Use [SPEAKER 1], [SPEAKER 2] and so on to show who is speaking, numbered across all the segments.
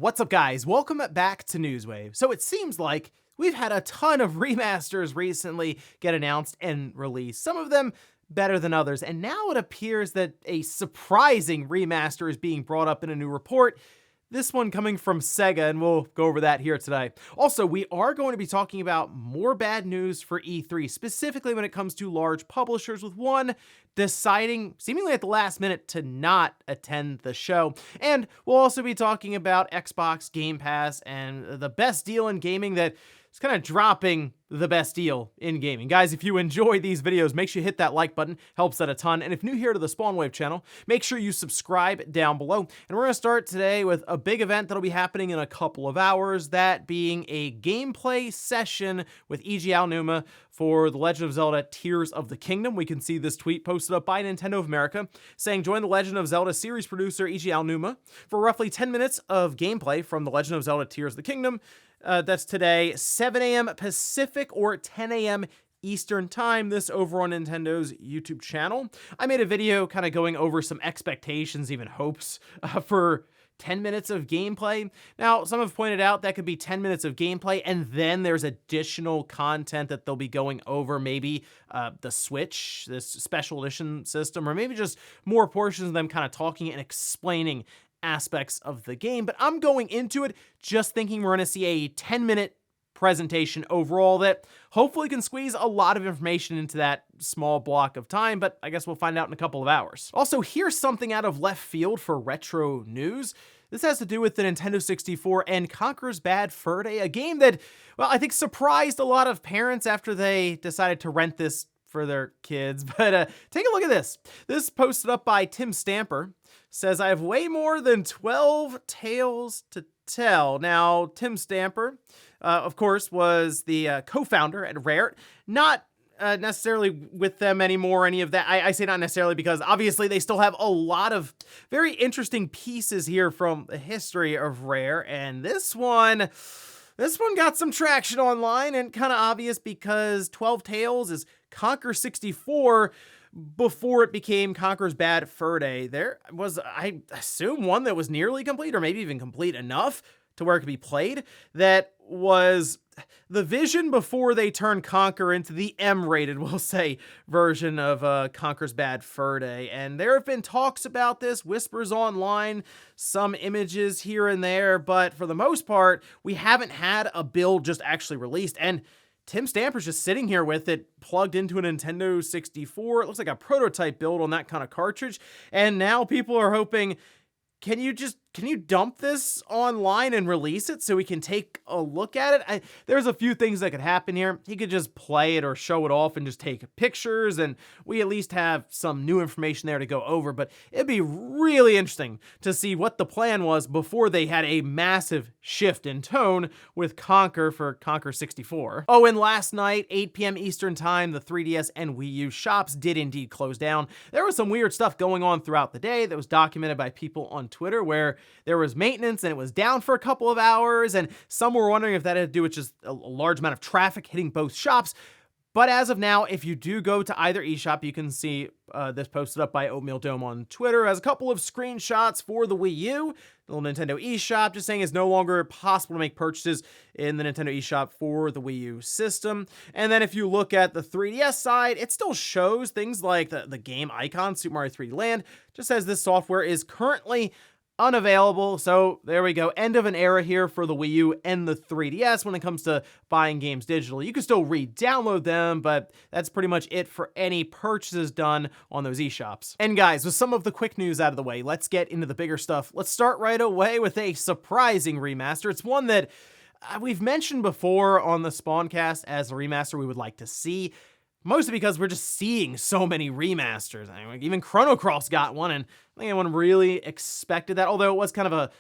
[SPEAKER 1] What's up, guys? Welcome back to Newswave. So it seems like we've had a ton of remasters recently get announced and released, some of them better than others, and now it appears that a surprising remaster is being brought up in a new report. This one coming from Sega, and we'll go over that here today. Also, we are going to be talking about more bad news for E3, specifically when it comes to large publishers, with one deciding, seemingly at the last minute, to not attend the show. And we'll also be talking about Xbox Game Pass and the best deal in gaming that is kind of dropping the best deal in gaming. Guys, if you enjoy these videos, make sure you hit that like button, helps out a ton. And if new here to the Spawnwave channel, make sure you subscribe down below. And we're going to start today with a big event that'll be happening in a couple of hours, that being a gameplay session with Eiji Aonuma for The Legend of Zelda Tears of the Kingdom. We can see this tweet posted up by Nintendo of America saying, join The Legend of Zelda series producer Eiji Aonuma for roughly 10 minutes of gameplay from The Legend of Zelda Tears of the Kingdom. That's today, 7 a.m. Pacific or 10 a.m. Eastern time, this over on Nintendo's YouTube channel. I made a video kind of going over some expectations, even hopes, for 10 minutes of gameplay. Now, some have pointed out that could be 10 minutes of gameplay, and then there's additional content that they'll be going over, maybe the Switch, this special edition system, or maybe just more portions of them kind of talking and explaining aspects of the game. But I'm going into it just thinking we're going to see a 10-minute presentation overall that hopefully can squeeze a lot of information into that small block of time, but I guess we'll find out in a couple of hours. Also, here's something out of left field for retro news. This has to do with the Nintendo 64 and Conker's Bad Fur Day, a game that, well, I think surprised a lot of parents after they decided to rent this for their kids. But take a look at this. This posted up by Tim Stamper says, I have way more than 12 tales to tell. Now, Tim Stamper, of course, was the co-founder at Rare, not necessarily with them anymore, any of that. I say not necessarily because obviously they still have a lot of very interesting pieces here from the history of Rare, and this one got some traction online, and kind of obvious because 12 Tales is Conker 64 before it became Conker's Bad Fur Day. There was, I assume, one that was nearly complete, or maybe even complete enough to where it could be played, that was the vision before they turned Conker into the M-rated, we'll say, version of Conker's Bad Fur Day. And there have been talks about this, whispers online, some images here and there, but for the most part, we haven't had a build just actually released. And Tim Stamper's just sitting here with it plugged into a Nintendo 64. It looks like a prototype build on that kind of cartridge. And now people are hoping, can you dump this online and release it so we can take a look at it? There's a few things that could happen here. He could just play it or show it off and just take pictures, and we at least have some new information there to go over. But it'd be really interesting to see what the plan was before they had a massive shift in tone with Conker for Conker 64. Oh, and last night, 8 p.m. Eastern time, the 3DS and Wii U shops did indeed close down. There was some weird stuff going on throughout the day that was documented by people on Twitter, where there was maintenance and it was down for a couple of hours, and some were wondering if that had to do with just a large amount of traffic hitting both shops. But as of now, if you do go to either eShop, you can see this posted up by Oatmeal Dome on Twitter as a couple of screenshots for the Wii U. The little Nintendo eShop just saying it's no longer possible to make purchases in the Nintendo eShop for the Wii U system. And then if you look at the 3DS side, it still shows things like the game icon, Super Mario 3D Land, just says this software is currently unavailable. So there we go. End of an era here for the Wii U and the 3DS when it comes to buying games digitally. You can still re-download them, but that's pretty much it for any purchases done on those eShops. And guys, with some of the quick news out of the way, let's get into the bigger stuff. Let's start right away with a surprising remaster. It's one that we've mentioned before on the Spawncast as a remaster we would like to see, mostly because we're just seeing so many remasters. I mean, even Chrono Cross got one, and I think anyone really expected that, although it was kind of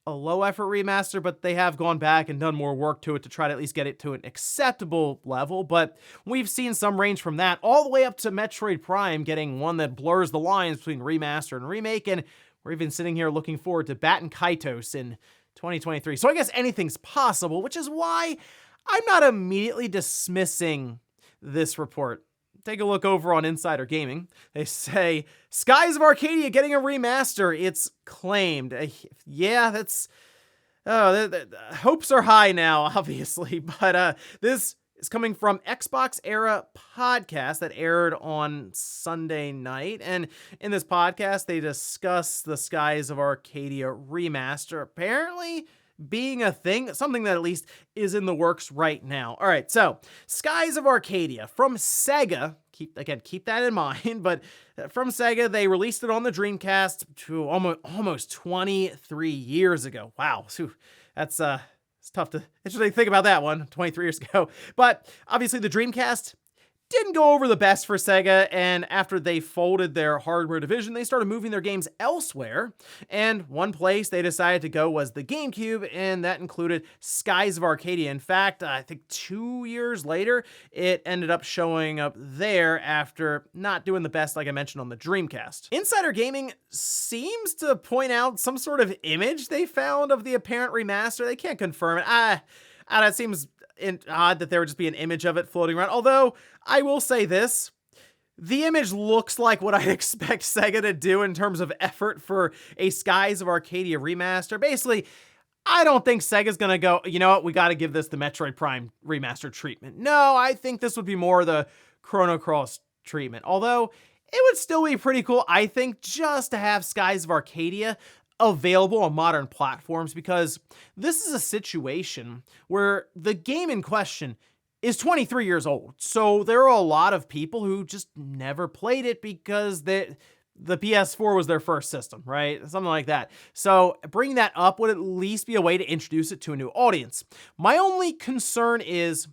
[SPEAKER 1] a low-effort remaster, but they have gone back and done more work to it to try to at least get it to an acceptable level. But we've seen some range from that all the way up to Metroid Prime getting one that blurs the lines between remaster and remake, and we're even sitting here looking forward to Batten Kaitos in 2023. So I guess anything's possible, which is why I'm not immediately dismissing this report. Take a look over on Insider Gaming. They say, Skies of Arcadia getting a remaster. It's claimed. Yeah, that's Oh, the hopes are high now, obviously, but this is coming from Xbox Era podcast that aired on Sunday night, and in this podcast they discuss the Skies of Arcadia remaster apparently being a thing, something that at least is in the works right now. All right, so Skies of Arcadia from Sega. Keep that in mind, but from Sega, they released it on the Dreamcast to almost 23 years ago. Wow, that's it's tough to actually think about that one 23 years ago. But obviously, the Dreamcast didn't go over the best for Sega, and after they folded their hardware division, they started moving their games elsewhere, and one place they decided to go was the GameCube, and that included Skies of Arcadia. In fact, I think 2 years later, it ended up showing up there after not doing the best, like I mentioned, on the Dreamcast. Insider Gaming seems to point out some sort of image they found of the apparent remaster. They can't confirm it. That seems odd that there would just be an image of it floating around, although I will say this. The image looks like what I'd expect Sega to do in terms of effort for a Skies of Arcadia remaster. Basically, I don't think Sega's gonna go, you know what, we gotta give this the Metroid Prime remaster treatment. No, I think this would be more the Chrono Cross treatment, although it would still be pretty cool, I think, just to have Skies of Arcadia available on modern platforms, because this is a situation where the game in question is 23 years old. So there are a lot of people who just never played it because the PS4 was their first system, right? Something like that. So bringing that up would at least be a way to introduce it to a new audience. My only concern is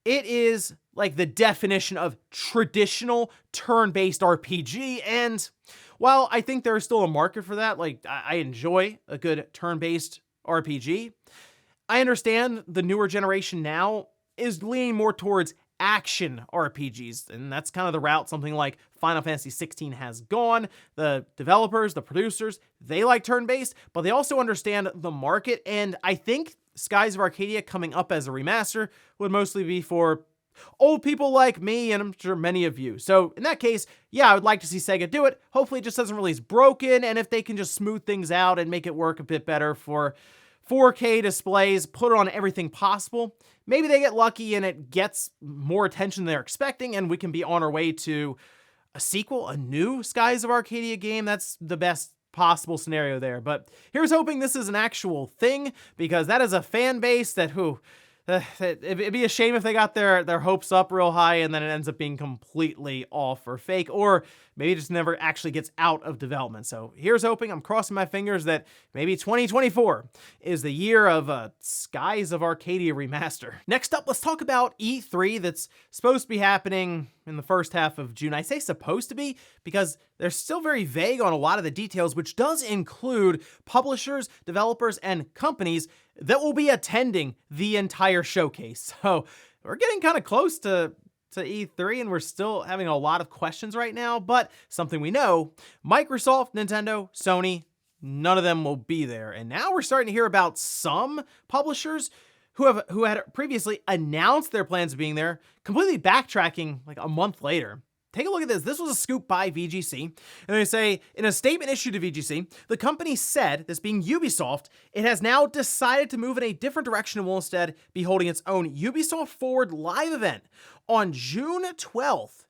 [SPEAKER 1] it is like the definition of traditional turn-based RPG, and while I think there's still a market for that, like I enjoy a good turn-based RPG, I understand the newer generation now is leaning more towards action RPGs, and that's kind of the route something like Final Fantasy 16 has gone. The developers, the producers, they like turn-based, but they also understand the market, and I think Skies of Arcadia coming up as a remaster would mostly be for old people like me, and I'm sure many of you. So in that case, yeah, I would like to see Sega do it. Hopefully it just doesn't release broken, and if they can just smooth things out and make it work a bit better for 4K displays, put it on everything possible, maybe they get lucky and it gets more attention than they're expecting, and we can be on our way to a sequel, a new Skies of Arcadia game. That's the best possible scenario there. But here's hoping this is an actual thing, because that is a fan base that it'd be a shame if they got their hopes up real high and then it ends up being completely off or fake, or maybe it just never actually gets out of development. So here's hoping. I'm crossing my fingers that maybe 2024 is the year of Skies of Arcadia remaster. Next up, let's talk about E3 that's supposed to be happening in the first half of June. I say supposed to be because they're still very vague on a lot of the details, which does include publishers, developers, and companies that will be attending the entire showcase. So we're getting kind of close to E3, and we're still having a lot of questions right now, but something we know, Microsoft, Nintendo, Sony, none of them will be there. And now we're starting to hear about some publishers who had previously announced their plans of being there, completely backtracking like a month later. Take a look at this. This was a scoop by VGC. And they say, in a statement issued to VGC, the company said, this being Ubisoft, it has now decided to move in a different direction and will instead be holding its own Ubisoft Forward live event on June 12th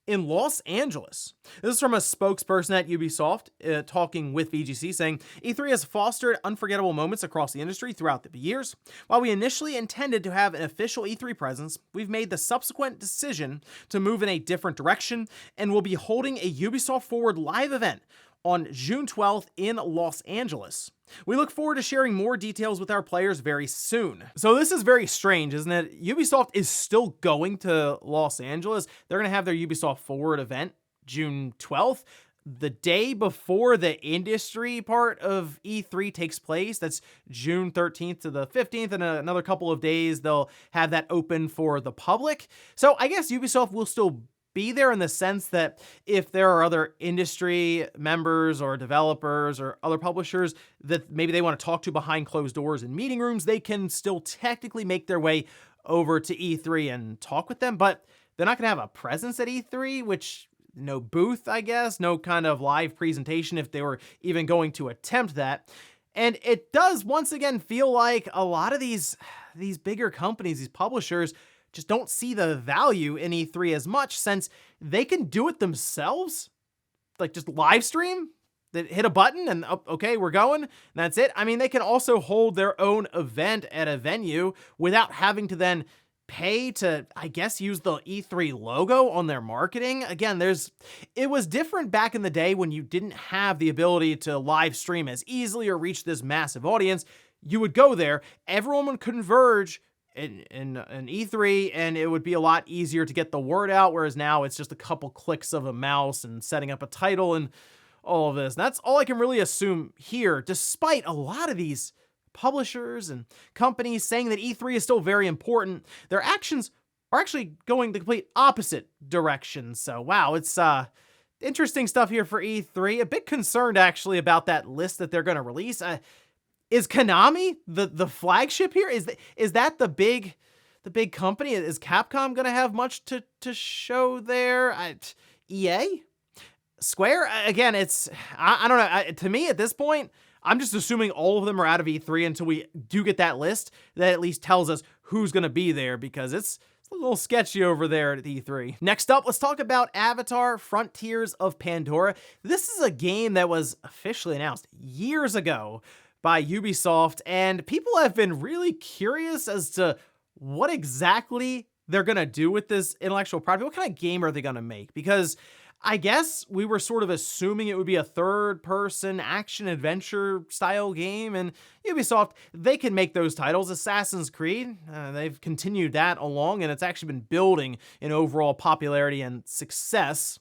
[SPEAKER 1] in Los Angeles. This is from a spokesperson at Ubisoft talking with VGC, saying, E3 has fostered unforgettable moments across the industry throughout the years. While we initially intended to have an official E3 presence, we've made the subsequent decision to move in a different direction and will be holding a Ubisoft Forward live event on June 12th in Los Angeles. We look forward to sharing more details with our players very soon. So this is very strange, isn't it? Ubisoft is still going to Los Angeles. They're going to have their Ubisoft Forward event June 12th, the day before the industry part of E3 takes place. That's June 13th to the 15th, and another couple of days they'll have that open for the public. So I guess Ubisoft will still be there in the sense that if there are other industry members or developers or other publishers that maybe they want to talk to behind closed doors in meeting rooms, they can still technically make their way over to E3 and talk with them, but they're not going to have a presence at E3, which no booth, I guess, no kind of live presentation if they were even going to attempt that. And it does once again feel like a lot of these bigger companies, these publishers, just don't see the value in E3 as much, since they can do it themselves, like just live stream. They hit a button and okay, we're going, and that's it. I mean, they can also hold their own event at a venue without having to then pay to, I guess, use the E3 logo on their marketing. Again, it was different back in the day when you didn't have the ability to live stream as easily or reach this massive audience. You would go there, everyone would converge in E3, and it would be a lot easier to get the word out, whereas now it's just a couple clicks of a mouse and setting up a title and all of this. And that's all I can really assume here, despite a lot of these publishers and companies saying that E3 is still very important. Their actions are actually going the complete opposite direction. So wow, it's interesting stuff here for E3. A bit concerned actually about that list that they're going to release. Is Konami the flagship here? Is that the big company? Is Capcom going to have much to show there? EA? Square? Again, I don't know. To me, at this point, I'm just assuming all of them are out of E3 until we do get that list that at least tells us who's going to be there, because it's a little sketchy over there at E3. Next up, let's talk about Avatar: Frontiers of Pandora. This is a game that was officially announced years ago by Ubisoft, and people have been really curious as to what exactly they're going to do with this intellectual property. What kind of game are they going to make? Because I guess we were sort of assuming it would be a third-person action-adventure style game, and Ubisoft, they can make those titles. Assassin's Creed, they've continued that along, and it's actually been building in overall popularity and success.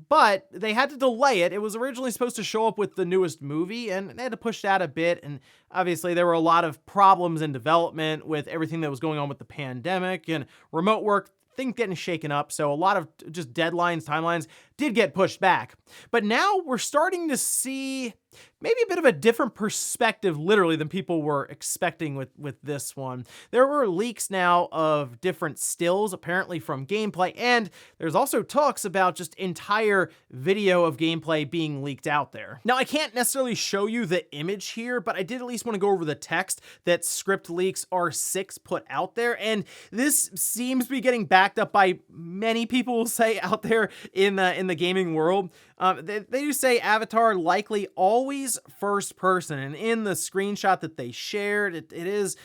[SPEAKER 1] But they had to delay it. It was originally supposed to show up with the newest movie, and they had to push that a bit, and obviously there were a lot of problems in development with everything that was going on with the pandemic and remote work, things getting shaken up, so a lot of just deadlines, timelines did get pushed back. But now we're starting to see maybe a bit of a different perspective, literally, than people were expecting with this one. There were leaks now of different stills, apparently from gameplay, and there's also talks about just entire video of gameplay being leaked out there. Now, I can't necessarily show you the image here, but I did at least want to go over the text that Script Leaks R6 put out there, and this seems to be getting backed up by many people, will say, out there in the gaming world. They do say Avatar likely always first person, and in the screenshot that they shared, it is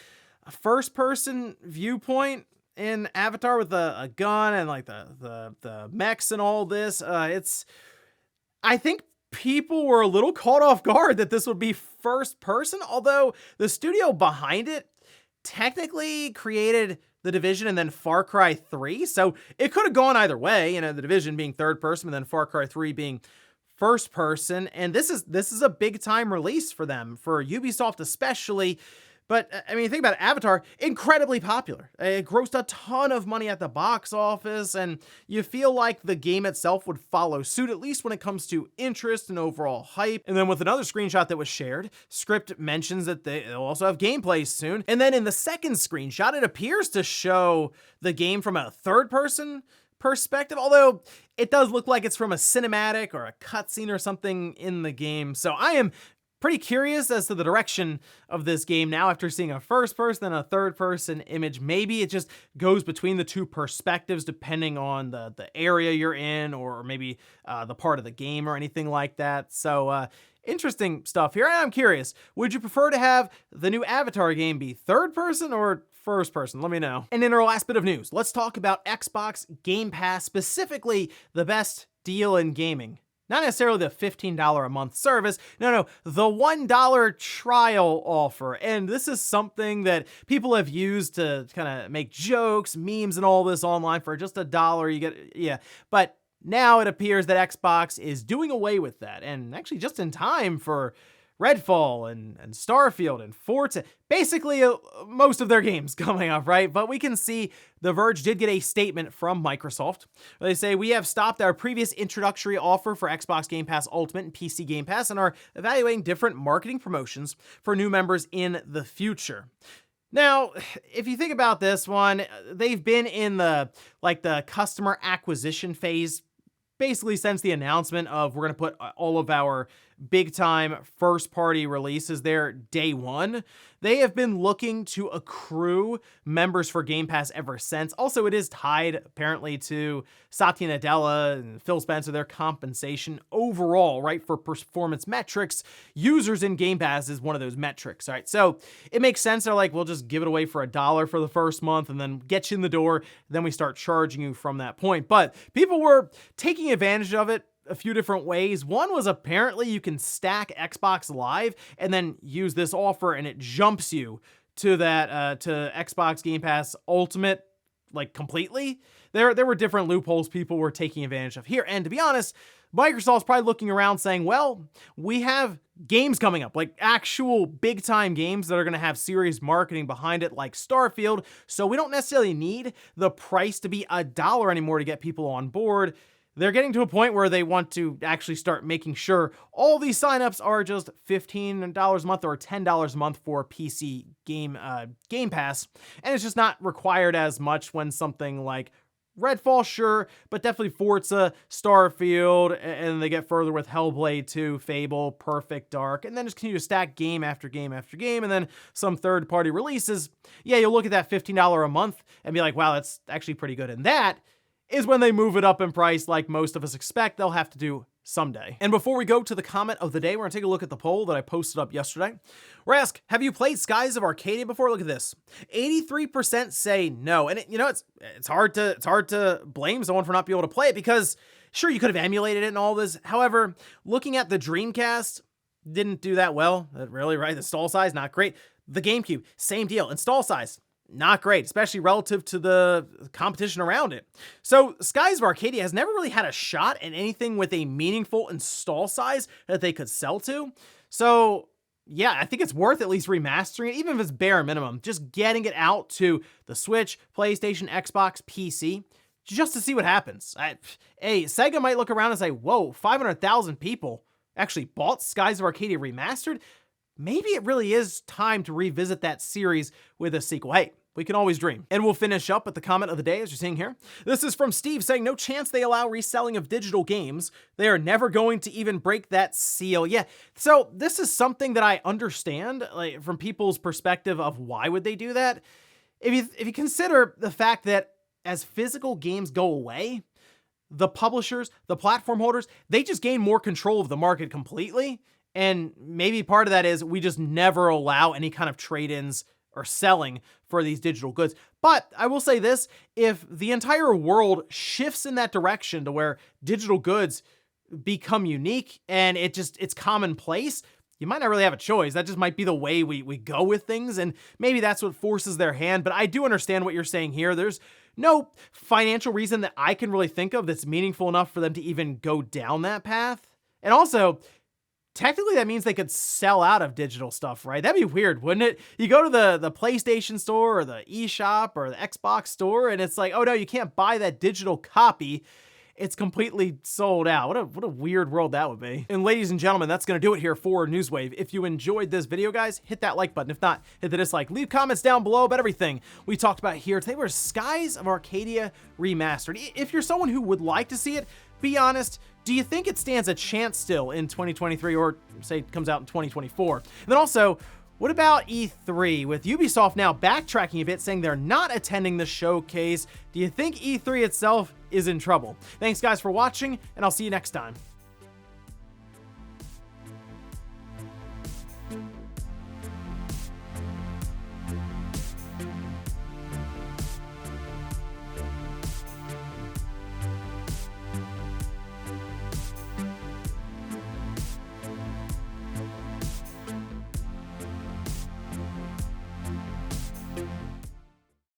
[SPEAKER 1] a first person viewpoint in Avatar with a gun and like the mechs and all this. I think people were a little caught off guard that this would be first person, although the studio behind it technically created The Division and then Far Cry 3, so it could have gone either way, The Division being third person and then Far Cry 3 being first person, and this is a big time release for them, for Ubisoft especially. But I mean, think about it, Avatar, incredibly popular. It grossed a ton of money at the box office, and you feel like the game itself would follow suit, at least when it comes to interest and overall hype. And then with another screenshot that was shared, Script mentions that they'll also have gameplay soon. And then in the second screenshot, it appears to show the game from a third-person perspective, although it does look like it's from a cinematic or a cutscene or something in the game. So I am pretty curious as to the direction of this game now after seeing a first person and a third person image. Maybe it just goes between the two perspectives depending on the area you're in, or maybe the part of the game or anything like that. So interesting stuff here. And I'm curious, would you prefer to have the new Avatar game be third person or first person? Let me know. And in our last bit of news, let's talk about Xbox Game Pass, specifically the best deal in gaming. Not necessarily the $15 a month service, no, the $1 trial offer. And this is something that people have used to kind of make jokes, memes, and all this online. For just $1, you get, yeah. But now it appears that Xbox is doing away with that, and actually just in time for Redfall and Starfield and Forza, basically most of their games coming up, right? But we can see The Verge did get a statement from Microsoft where they say, we have stopped our previous introductory offer for Xbox Game Pass Ultimate and PC Game Pass and are evaluating different marketing promotions for new members in the future. Now, if you think about this one, they've been in the customer acquisition phase basically since the announcement of we're going to put all of our big time first party releases there day one. They have been looking to accrue members for Game Pass ever since. Also, it is tied apparently to Satya Nadella and Phil Spencer, their compensation overall, right? For performance metrics, users in Game Pass is one of those metrics, all right? So it makes sense. They're like, we'll just give it away for $1 for the first month and then get you in the door. Then we start charging you from that point. But people were taking advantage of it a few different ways. One was apparently you can stack Xbox Live and then use this offer and it jumps you to that to Xbox Game Pass Ultimate like completely. There were different loopholes people were taking advantage of here. And to be honest, Microsoft's probably looking around saying, well, we have games coming up, like actual big time games that are going to have serious marketing behind it, like Starfield. So we don't necessarily need the price to be $1 anymore to get people on board. They're getting to a point where they want to actually start making sure all these signups are just $15 a month or $10 a month for PC Game Pass. And it's just not required as much when something like Redfall, sure, but definitely Forza, Starfield, and they get further with Hellblade 2, Fable, Perfect Dark, and then just continue to stack game after game after game, and then some third-party releases. Yeah, you'll look at that $15 a month and be like, wow, that's actually pretty good. And that is when they move it up in price like most of us expect they'll have to do someday. And before we go to the comment of the day, we're gonna take a look at the poll that I posted up yesterday. We're asked, have you played Skies of Arcadia before? Look at this. 83% say no. And it's hard to blame someone for not being able to play it because sure, you could have emulated it and all this. However, looking at the Dreamcast, didn't do that well. Really, right? The install size, not great. The GameCube, same deal. Install size, not great, especially relative to the competition around it. So Skies of Arcadia has never really had a shot at anything with a meaningful install size that they could sell to. So yeah, I think it's worth at least remastering it, even if it's bare minimum, just getting it out to the Switch, PlayStation, Xbox, PC, just to see what happens. Sega might look around and say, whoa, 500,000 people actually bought Skies of Arcadia Remastered. Maybe it really is time to revisit that series with a sequel. Hey, we can always dream. And we'll finish up with the comment of the day, as you're seeing here. This is from Steve saying, no chance they allow reselling of digital games. They are never going to even break that seal. Yeah, so this is something that I understand, like, from people's perspective of why would they do that. If you consider the fact that as physical games go away, the publishers, the platform holders, they just gain more control of the market completely. And maybe part of that is we just never allow any kind of trade-ins or selling for these digital goods. But I will say this, if the entire world shifts in that direction to where digital goods become unique and it's commonplace, you might not really have a choice. That just might be the way we go with things. And maybe that's what forces their hand. But I do understand what you're saying here. There's no financial reason that I can really think of that's meaningful enough for them to even go down that path. And also, technically, that means they could sell out of digital stuff, right? That'd be weird, wouldn't it? You go to the PlayStation store or the eShop or the Xbox store, and it's like, oh no, you can't buy that digital copy. It's completely sold out. What a weird world that would be. And ladies and gentlemen, that's going to do it here for Newswave. If you enjoyed this video, guys, hit that like button. If not, hit the dislike. Leave comments down below about everything we talked about here. Today was Skies of Arcadia Remastered. If you're someone who would like to see it, be honest, do you think it stands a chance still in 2023 or say it comes out in 2024? And then also, what about E3? With Ubisoft now backtracking a bit, saying they're not attending the showcase, do you think E3 itself is in trouble? Thanks guys for watching, and I'll see you next time.